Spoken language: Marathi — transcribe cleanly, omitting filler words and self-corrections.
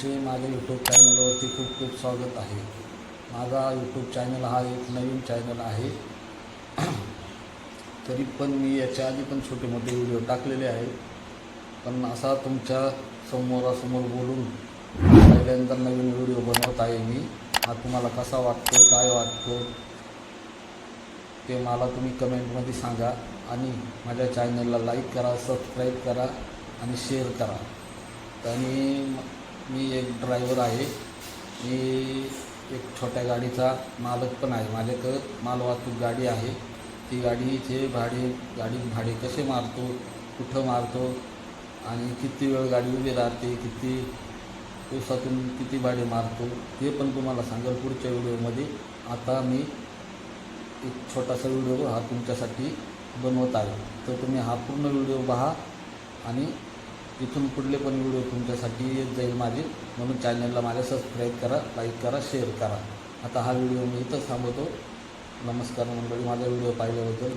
तुमचे माझ्या यूट्यूब चॅनलवरती खूप खूप स्वागत आहे। माझा यूट्यूब चॅनल हा एक नवीन चॅनल आहे। तरी पण मी याच्या आधी पण छोटे मोठे व्हिडिओ टाकलेले आहेत, पण असा तुमच्या समोरासमोर बोलून पहिल्यांदा नवीन व्हिडिओ बनवत आहे मी। हा तुम्हाला कसा वाटतो, काय वाटतो ते मला तुम्ही कमेंटमध्ये सांगा आणि माझ्या चॅनलला लाईक करा, सबस्क्राईब करा आणि शेअर करा। आणि मी एक ड्रायव्हर आहे, मी एक छोट्या गाडीचा मालक पण आहे। माझ्याकडं मालवाहतूक गाडी आहे। ती गाडीचे गाडी भाडे कसे मारतो, कुठं मारतो आणि किती वेळ गाडी उभी राहते, किती दिवसातून किती भाडे मारतो हे पण तुम्हाला सांगेल पुढच्या व्हिडिओमध्ये। आता मी एक छोटासा व्हिडिओ हा तुमच्यासाठी बनवत आहे, तर तुम्ही हा पूर्ण व्हिडिओ पहा आणि इथून पुढले पण व्हिडिओ तुमच्यासाठी येत जाईल माझे, म्हणून चॅनलला माझ्या सबस्क्राईब करा, लाईक करा, शेअर करा। आता हा व्हिडिओ मी इथंच थांबवतो। नमस्कार मंडळी, माझा व्हिडिओ पाहिल्याबद्दल